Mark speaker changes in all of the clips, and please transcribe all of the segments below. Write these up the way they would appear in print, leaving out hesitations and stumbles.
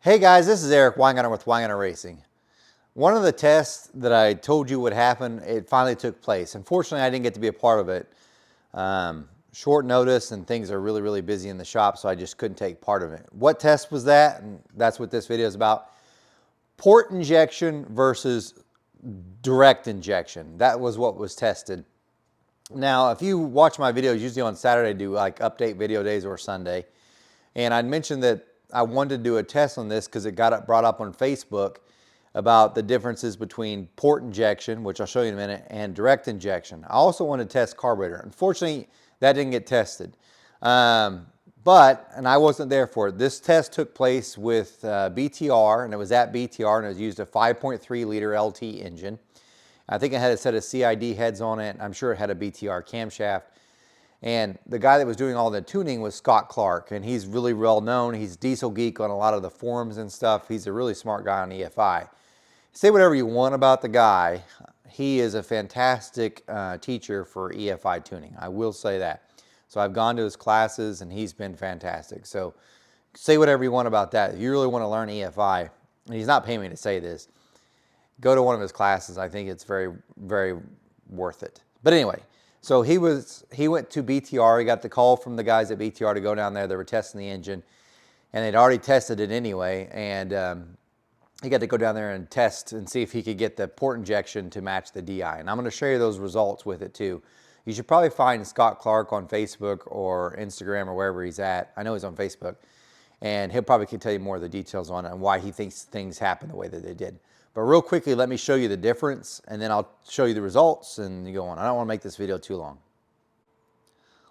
Speaker 1: Hey guys, this is Eric Weingartner with Weingartner Racing. One of the tests that I told you would happen, it finally took place. Unfortunately, I didn't get to be a part of it. Short notice and things are really busy in the shop, so I just couldn't take part of it. What test was that? And that's what this video is about. Port injection versus direct injection. That was what was tested. Now, if you watch my videos, usually on Saturday I do like update video days or Sunday. And I'd mentioned that I wanted to do a test on this because it got brought up on Facebook about the differences between port injection, which I'll show you in a minute, and direct injection. I also wanted to test carburetor. Unfortunately, that didn't get tested. And I wasn't there for it. This test took place with BTR, and it was at BTR, and it was used a 5.3 liter LT engine. I think it had a set of CID heads on it. I'm sure it had a BTR camshaft. And the guy that was doing all the tuning was Scott Clark, and he's really well known. He's Diesel Geek on a lot of the forums and stuff. He's a really smart guy on EFI. Say whatever you want about the guy. He is a fantastic teacher for EFI tuning. I will say that. So I've gone to his classes, and he's been fantastic. So say whatever you want about that. If you really want to learn EFI, and he's not paying me to say this, go to one of his classes. I think it's very worth it. But anyway. So he went to BTR. He got the call from the guys at BTR to go down there. They were testing the engine, and they'd already tested it anyway. And he got to go down there and test and see if he could get the port injection to match the DI. And I'm going to show you those results with it too. You should probably find Scott Clark on Facebook or Instagram or wherever he's at. I know he's on Facebook, and he'll probably can tell you more of the details on it and why he thinks things happen the way that they did. But real quickly, let me show you the difference, and then I'll show you the results and you go on. I don't want to make this video too long.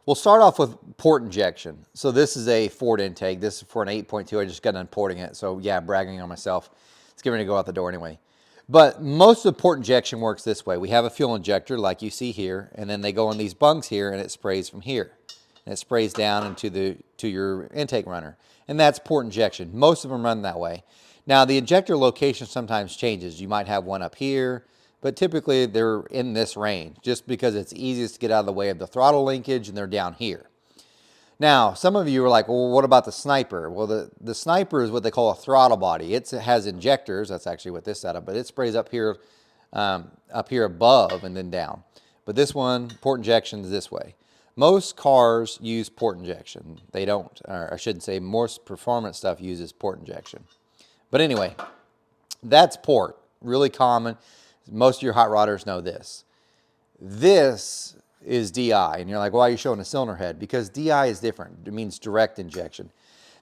Speaker 1: We'll start off with port injection. So this is a Ford intake. This is for an 8.2. I just got done porting it. So yeah, bragging on myself. It's getting ready to go out the door anyway. But most of the port injection works this way. We have a fuel injector like you see here, and then they go in these bungs here, and it sprays from here. And it sprays down into your intake runner. And that's port injection. Most of them run that way. Now, the injector location sometimes changes. You might have one up here, but typically they're in this range just because it's easiest to get out of the way of the throttle linkage, and they're down here. Now, some of you are like, well, what about the Sniper? Well, the Sniper is what they call a throttle body. It has injectors. That's actually what this setup, but it sprays up here above and then down. But this one, port injection is this way. Most cars use port injection. They don't, or I should say most performance stuff uses port injection. But anyway, that's port, really common. Most of your hot rodders know this. This is DI, and you're like, why are you showing a cylinder head? Because DI is different. It means direct injection.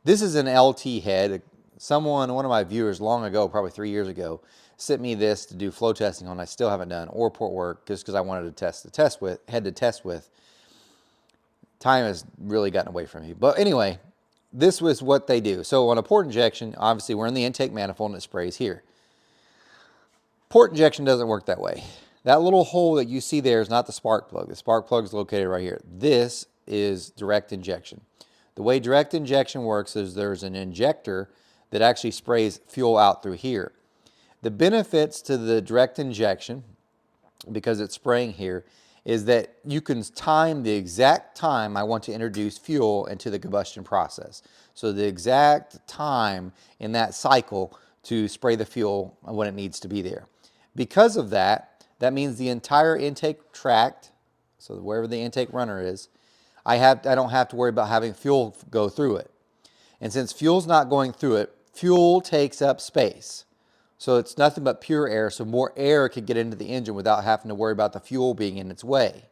Speaker 1: This is an LT head. One of my viewers long ago, probably 3 years ago, sent me this to do flow testing on. I still haven't done, or port work, just because I wanted to test with. Time has really gotten away from me. But anyway, this was what they do. So on a port injection, obviously we're in the intake manifold and it sprays here. Port injection doesn't work that way. That little hole that you see there is not the spark plug. The spark plug is located right here. This is direct injection. The way direct injection works is there's an injector that actually sprays fuel out through here. The benefits to the direct injection, because it's spraying here, is that you can time the exact time I want to introduce fuel into the combustion process. So the exact time in that cycle to spray the fuel when it needs to be there. Because of that, that means the entire intake tract, so wherever the intake runner is, I don't have to worry about having fuel go through it. And since fuel's not going through it, fuel takes up space. So it's nothing but pure air, so more air could get into the engine without having to worry about the fuel being in its way.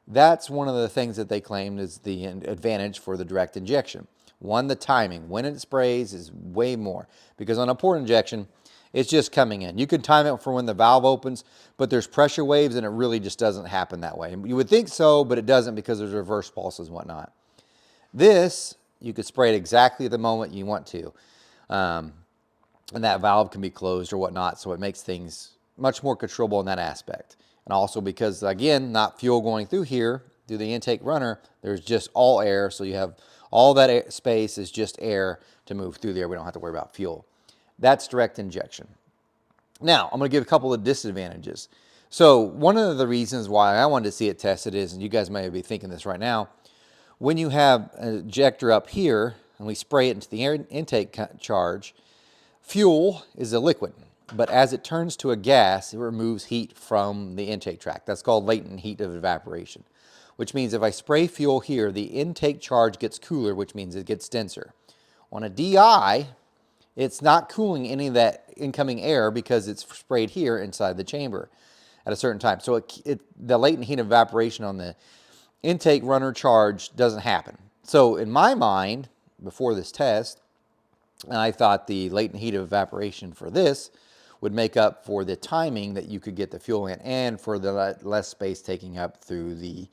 Speaker 1: That's one of the things that they claim is the advantage for the direct injection. One, the timing. When it sprays is way more, because on a port injection, it's just coming in. You can time it for when the valve opens, but there's pressure waves, and it really just doesn't happen that way. You would think so, but it doesn't because there's reverse pulses and whatnot. This, you could spray it exactly at the moment you want to. And that valve can be closed or whatnot, so it makes things much more controllable in that aspect. And also because, again, not fuel going through here, through the intake runner, there's just all air, so you have all that space is just air to move through there. We don't have to worry about fuel. That's direct injection. Now, I'm going to give a couple of disadvantages. So one of the reasons why I wanted to see it tested is, and you guys may be thinking this right now, when you have an injector up here, and we spray it into the air intake charge, fuel is a liquid, but as it turns to a gas, it removes heat from the intake tract. That's called latent heat of evaporation, which means if I spray fuel here, the intake charge gets cooler, which means it gets denser. On a DI, it's not cooling any of that incoming air because it's sprayed here inside the chamber at a certain time. So the latent heat of evaporation on the intake runner charge doesn't happen. So in my mind, before this test, I thought the latent heat of evaporation for this would make up for the timing that you could get the fuel in and for the less space taking up through the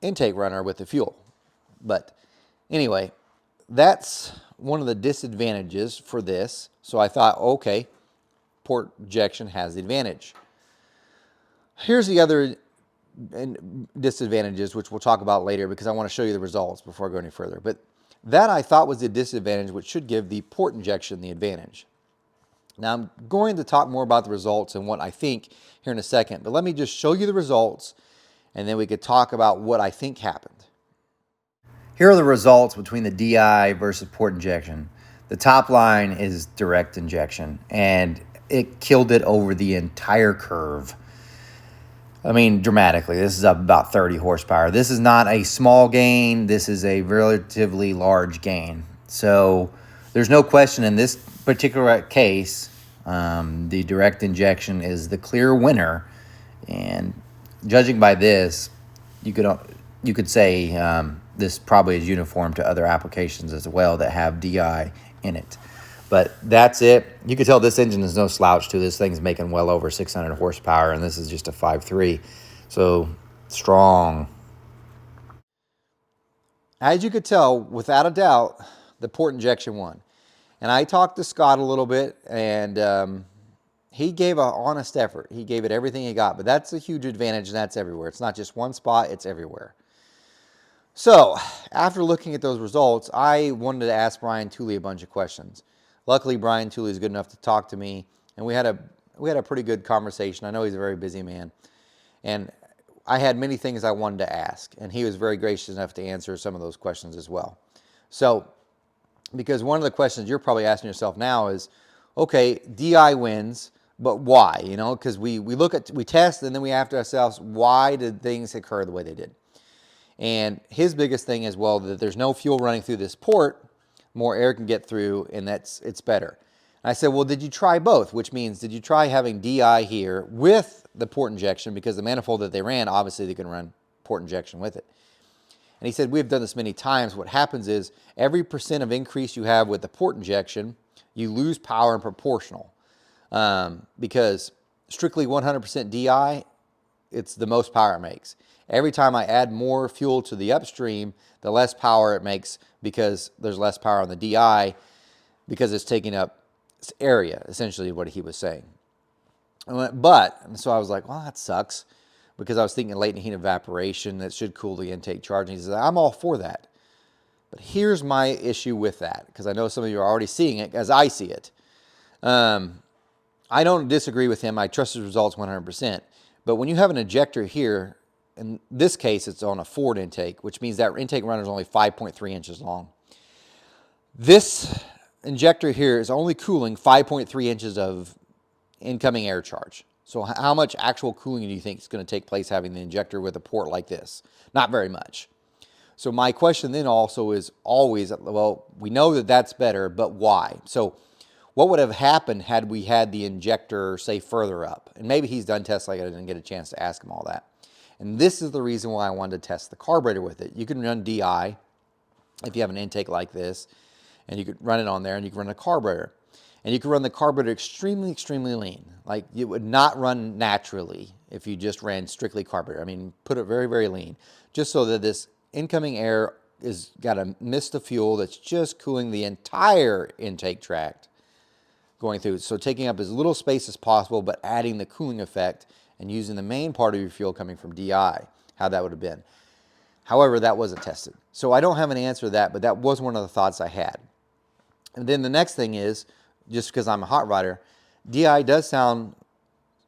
Speaker 1: intake runner with the fuel. But anyway, that's one of the disadvantages for this. So I thought, okay, port injection has the advantage. Here's the other disadvantages, which we'll talk about later because I want to show you the results before I go any further. But that I thought was the disadvantage, which should give the port injection the advantage. Now I'm going to talk more about the results and what I think here in a second, but let me just show you the results and then we could talk about what I think happened. Here are the results between the DI versus port injection. The top line is direct injection, and it killed it over the entire curve. I mean, dramatically. This is up about 30 horsepower. This is not a small gain. This is a relatively large gain. So there's no question in this particular case, the direct injection is the clear winner. And judging by this, you could say this probably is uniform to other applications as well that have DI in it. But that's it. You can tell this engine is no slouch too. This thing's making well over 600 horsepower, and this is just a 5.3. So strong. As you could tell, without a doubt, the port injection won. And I talked to Scott a little bit, and he gave an honest effort. He gave it everything he got, but that's a huge advantage, and that's everywhere. It's not just one spot, it's everywhere. So after looking at those results, I wanted to ask Brian Tooley a bunch of questions. Luckily, Brian Tooley is good enough to talk to me, and we had a pretty good conversation. I know he's a very busy man, and I had many things I wanted to ask, and he was very gracious enough to answer some of those questions as well. So, because one of the questions you're probably asking yourself now is, okay, DI wins, but why? You know, because we test, and then we ask ourselves, why did things occur the way they did? And his biggest thing is, well, that there's no fuel running through this port, more air can get through, and it's better. And I said, well, did you try both? Which means, did you try having DI here with the port injection? Because the manifold that they ran, obviously they can run port injection with it. And he said, we've done this many times. What happens is every % of increase you have with the port injection, you lose power in proportional. Because strictly 100% DI, it's the most power it makes. Every time I add more fuel to the upstream, the less power it makes because there's less power on the DI because it's taking up area, essentially what he was saying. And so I was like, well, that sucks, because I was thinking latent heat evaporation, that should cool the intake charge. And he says, I'm all for that. But here's my issue with that, because I know some of you are already seeing it as I see it. I don't disagree with him. I trust his results 100%. But when you have an injector here, in this case, it's on a Ford intake, which means that intake runner is only 5.3 inches long. This injector here is only cooling 5.3 inches of incoming air charge. So how much actual cooling do you think is going to take place having the injector with a port like this? Not very much. So my question then also is always, well, we know that that's better, but why? So what would have happened had we had the injector, say, further up? And maybe he's done tests like I didn't get a chance to ask him all that. And this is the reason why I wanted to test the carburetor with it. You can run DI if you have an intake like this, and you could run it on there, and you can run a carburetor. And you can run the carburetor extremely, extremely lean. Like, it would not run naturally if you just ran strictly carburetor. I mean, put it very, very lean, just so that this incoming air is got a mist of fuel that's just cooling the entire intake tract going through. So taking up as little space as possible, but adding the cooling effect and using the main part of your fuel coming from DI, how that would have been. However, that wasn't tested. So I don't have an answer to that, but that was one of the thoughts I had. And then the next thing is, just because I'm a hot rodder, DI does sound,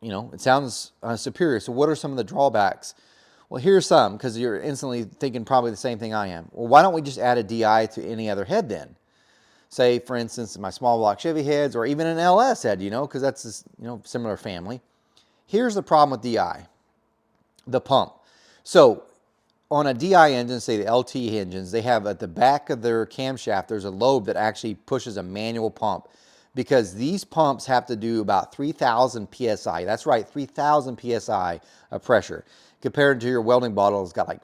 Speaker 1: it sounds superior. So what are some of the drawbacks? Well, here's some, because you're instantly thinking probably the same thing I am. Well, why don't we just add a DI to any other head then? Say, for instance, my small block Chevy heads, or even an LS head, because that's this, similar family. Here's the problem with DI, the pump. So on a DI engine, say the LT engines, they have at the back of their camshaft, there's a lobe that actually pushes a manual pump, because these pumps have to do about 3,000 PSI. That's right, 3,000 PSI of pressure, compared to your welding bottle has got like,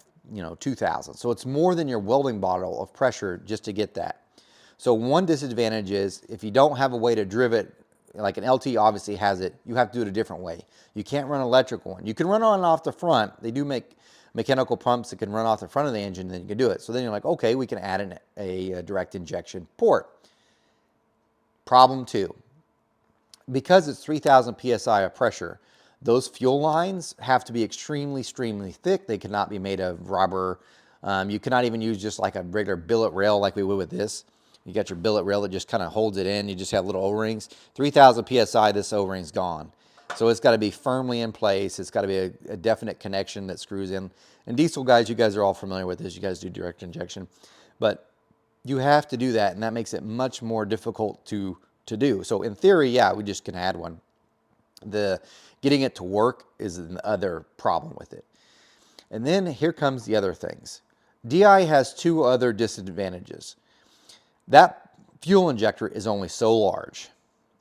Speaker 1: 2,000. So it's more than your welding bottle of pressure just to get that. So one disadvantage is if you don't have a way to drive it, like an LT obviously has it, you have to do it a different way. You can't run an electrical one. You can run on and off the front. They do make mechanical pumps that can run off the front of the engine, and then you can do it. So then you're like, okay, we can add a direct injection port. Problem 2, because it's 3,000 PSI of pressure, those fuel lines have to be extremely thick. They cannot be made of rubber. You cannot even use just like a regular billet rail like we would with this. You got your billet rail that just kind of holds it in. You just have little O-rings. 3,000 PSI, this O-ring's gone. So it's got to be firmly in place. It's got to be a definite connection that screws in. And diesel guys, you guys are all familiar with this. You guys do direct injection. But you have to do that, and that makes it much more difficult to do. So in theory, yeah, we just can add one. The getting it to work is another problem with it. And then here comes the other things. DI has 2 other disadvantages. That fuel injector is only so large.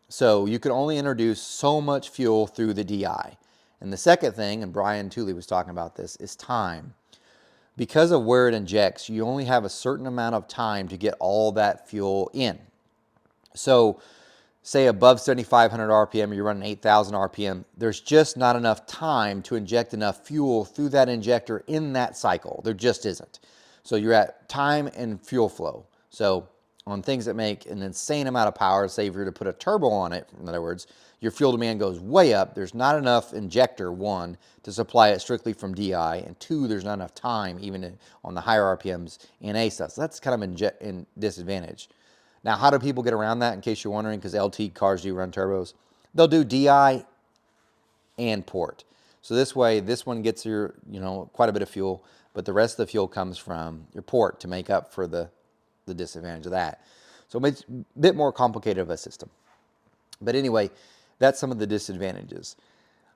Speaker 1: So you can only introduce so much fuel through the DI. And the second thing, and Brian Tooley was talking about this, is time. Because of where it injects, you only have a certain amount of time to get all that fuel in. So say above 7,500 RPM, you're running 8,000 RPM, there's just not enough time to inject enough fuel through that injector in that cycle. There just isn't. So you're at time and fuel flow. So on things that make an insane amount of power, say if you were to put a turbo on it, in other words, your fuel demand goes way up. There's not enough injector, 1, to supply it strictly from DI, and 2, there's not enough time, even on the higher RPMs, NA stuff. So that's kind of a disadvantage. Now, how do people get around that, in case you're wondering, because LT cars do run turbos? They'll do DI and port. So this way, this one gets your, quite a bit of fuel, but the rest of the fuel comes from your port to make up for the disadvantage of that. So it makes a bit more complicated of a system. But anyway, that's some of the disadvantages.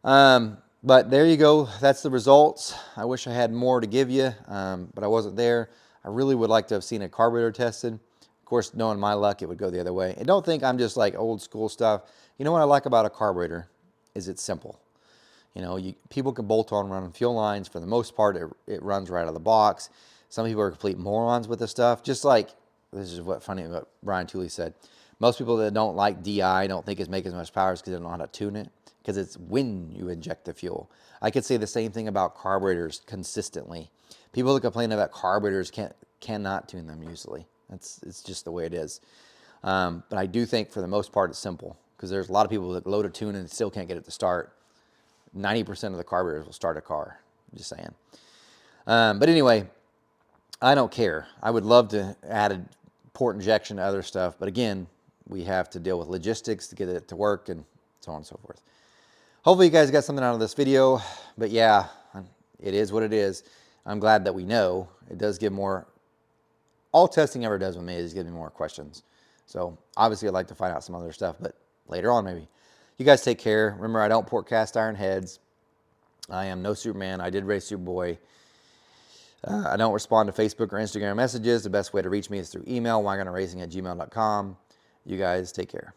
Speaker 1: But there you go. That's the results. I wish I had more to give you, but I wasn't there. I really would like to have seen a carburetor tested. Of course, knowing my luck, it would go the other way. And don't think I'm just like old school stuff. You know what I like about a carburetor is it's simple. People can bolt on run fuel lines. For the most part, it runs right out of the box. Some people are complete morons with this stuff. Just like, this is what Brian Tooley said. Most people that don't like DI don't think it's making as much power because they don't know how to tune it, because it's when you inject the fuel. I could say the same thing about carburetors consistently. People that complain about carburetors cannot tune them usually. It's just the way it is. But I do think for the most part it's simple, because there's a lot of people that load a tune and still can't get it to start. 90% of the carburetors will start a car. I'm just saying. But anyway, I don't care. I would love to add a port injection to other stuff, but again, we have to deal with logistics to get it to work and so on and so forth. Hopefully you guys got something out of this video, but yeah, it is what it is. I'm glad that we know. It does give more, all testing ever does with me is give me more questions. So obviously I'd like to find out some other stuff, but later on maybe. You guys take care. Remember, I don't port cast iron heads. I am no Superman. I did race Superboy. I don't respond to Facebook or Instagram messages. The best way to reach me is through email, wagonerracing@gmail.com. You guys take care.